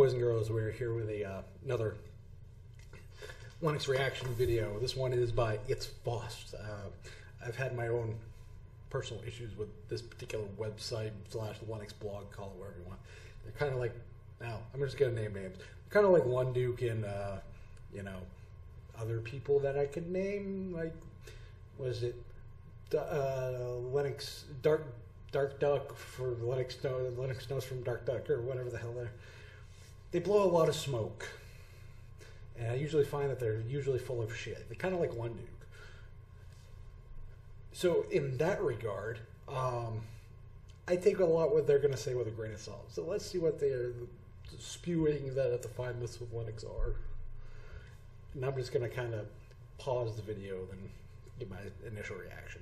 boys and girls? We're here with another Linux reaction video. This one is by It's Boss. I've had my own personal issues with this particular website / Linux blog, call it whatever you want. They're kind of like, now I'm just gonna name names. Kind of like Lunduke and other people that I could name. Like, was it Linux Dark Duck for Linux Knows from Dark Duck or whatever the hell they blow a lot of smoke, and I usually find that they're usually full of shit. They're kind of like Lunduke. So in that regard, I take a lot what they're going to say with a grain of salt. So let's see what they're spewing that the 5 myths with Linux are. And I'm just going to kind of pause the video and give my initial reaction.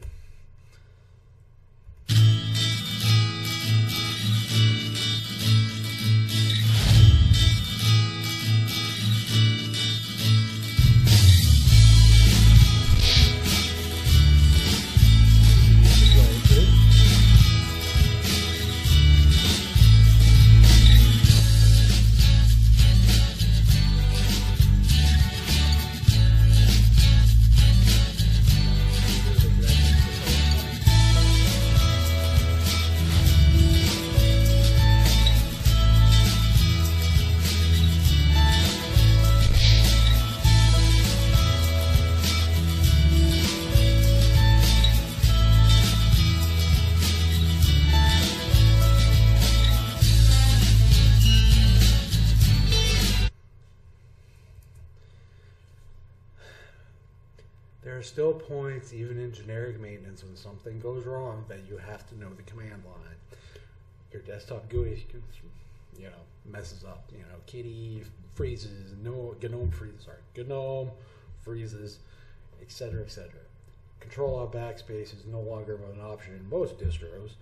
There are still points, even in generic maintenance, when something goes wrong, that you have to know the command line. Your desktop GUI, messes up. Kitty freezes, GNOME freezes, etc., etc. Control-Alt backspace is no longer an option in most distros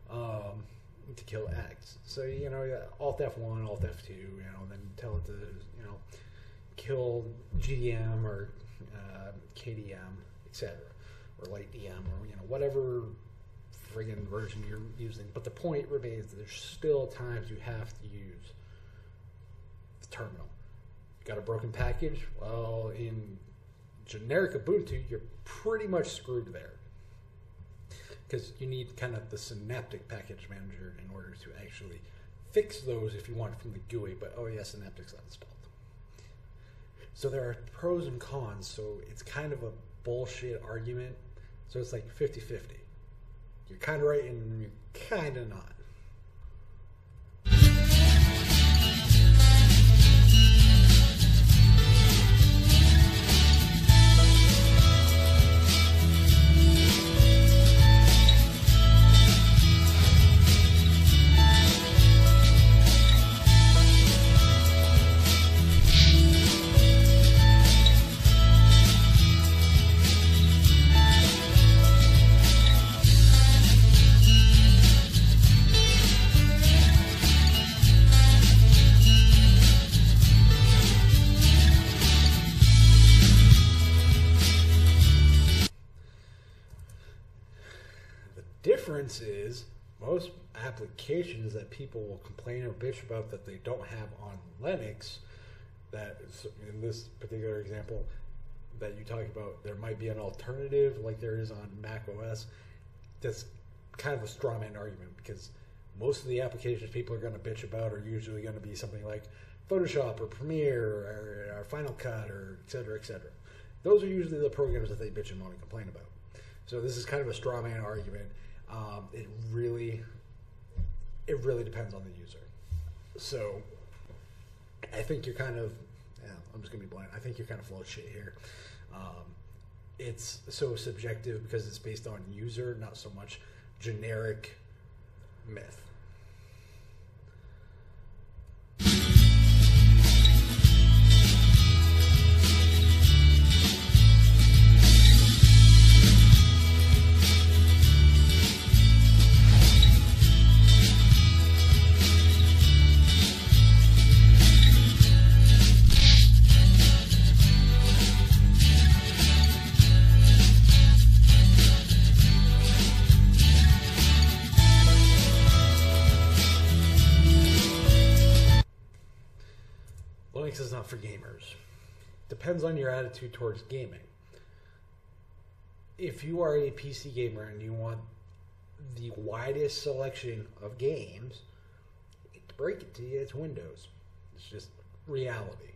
to kill X. So Alt F1, Alt F2, then tell it to kill GDM or KDM, etc., or light DM, or whatever friggin' version you're using. But the point remains that there's still times you have to use the terminal. Got a broken package? Well, in generic Ubuntu, you're pretty much screwed there, because you need kind of the synaptic package manager in order to actually fix those if you want it from the GUI. But oh yeah, Synaptic's not installed. So there are pros and cons, so it's kind of a bullshit argument. So it's like 50-50. You're kind of right and you're kind of not. Difference is most applications that people will complain or bitch about that they don't have on Linux, that in this particular example that you talk about, there might be an alternative like there is on Mac OS. That's kind of a straw man argument, because most of the applications people are going to bitch about are usually going to be something like Photoshop or Premiere or Final Cut or et cetera, et cetera. Those are usually the programs that they bitch and moan and complain about. So this is kind of a straw man argument. It really depends on the user. So I think you're kind of, I'm just gonna be blunt, I think you're kind of full of shit here. It's so subjective because it's based on user, not so much generic myth. gamers. Depends on your attitude towards gaming. If you are a PC gamer and you want the widest selection of games, to break it to you, it's Windows. It's just reality.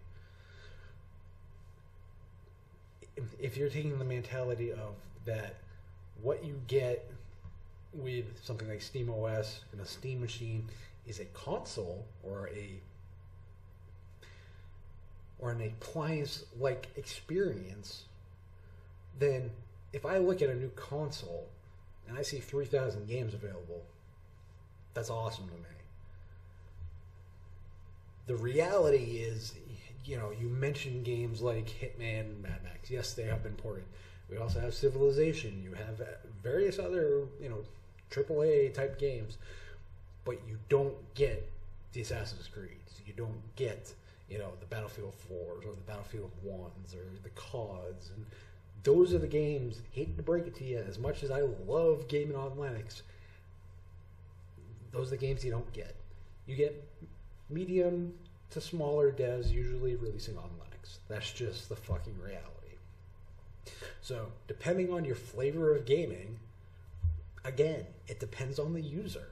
If you're taking the mentality of that, what you get with something like SteamOS and a Steam machine is a console or an appliance-like experience, then if I look at a new console and I see 3,000 games available, that's awesome to me. The reality is, you mentioned games like Hitman and Mad Max. Yes, they have been ported. We also have Civilization. You have various other, AAA type games, but you don't get the Assassin's Creeds. You don't get, the Battlefield 4s or the Battlefield 1s or the CODs. And those are the games, hate to break it to you, as much as I love gaming on Linux, those are the games you don't get. You get medium to smaller devs usually releasing on Linux. That's just the fucking reality. So, depending on your flavor of gaming, again, it depends on the user.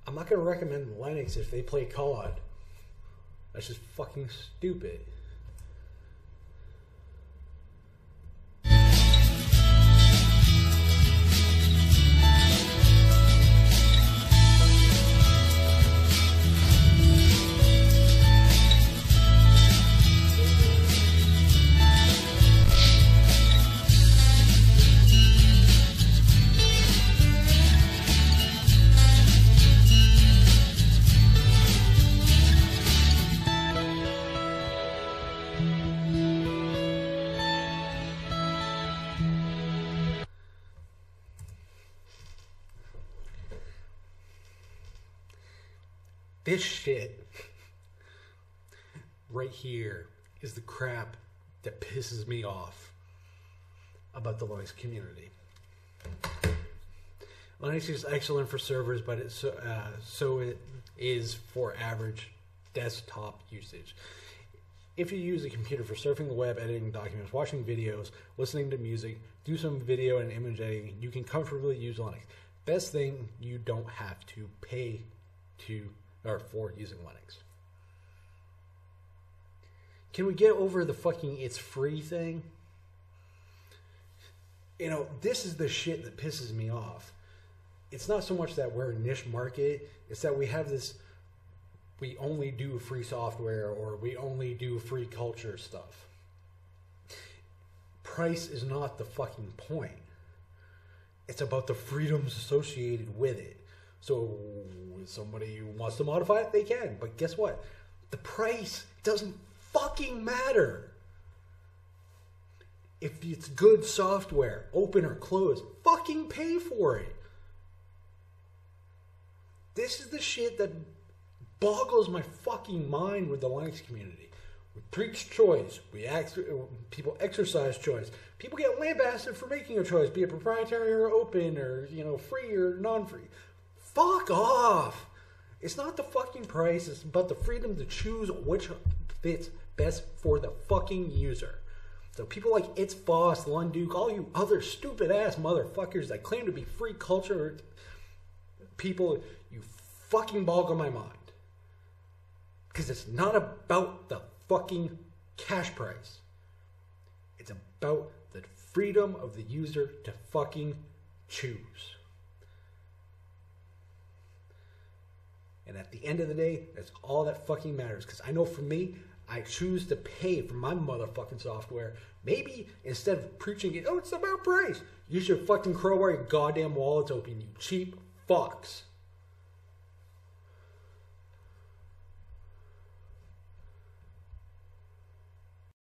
I'm not going to recommend Linux if they play COD. That's just fucking stupid. This shit right here is the crap that pisses me off about the Linux community. Linux is excellent for servers, but so it is for average desktop usage. If you use a computer for surfing the web, editing documents, watching videos, listening to music, do some video and image editing, you can comfortably use Linux. Best thing, you don't have to pay for using Linux. Can we get over the fucking it's free thing? This is the shit that pisses me off. It's not so much that we're a niche market, it's that we have this, we only do free software or we only do free culture stuff. Price is not the fucking point. It's about the freedoms associated with it. So somebody who wants to modify it, they can. But guess what? The price doesn't fucking matter. If it's good software, open or closed, fucking pay for it. This is the shit that boggles my fucking mind with the Linux community. We preach choice. People exercise choice. People get lambasted for making a choice, be it proprietary or open or, free or non-free. Fuck off. It's not the fucking price. It's about the freedom to choose which fits best for the fucking user. So people like It's Foss, Lunduke, all you other stupid ass motherfuckers that claim to be free culture people, you fucking boggle my mind. Because it's not about the fucking cash price. It's about the freedom of the user to fucking choose. And at the end of the day, that's all that fucking matters. Because I know for me, I choose to pay for my motherfucking software. Maybe instead of preaching it, it's about price, you should fucking crowbar your goddamn wallets open, you cheap fucks.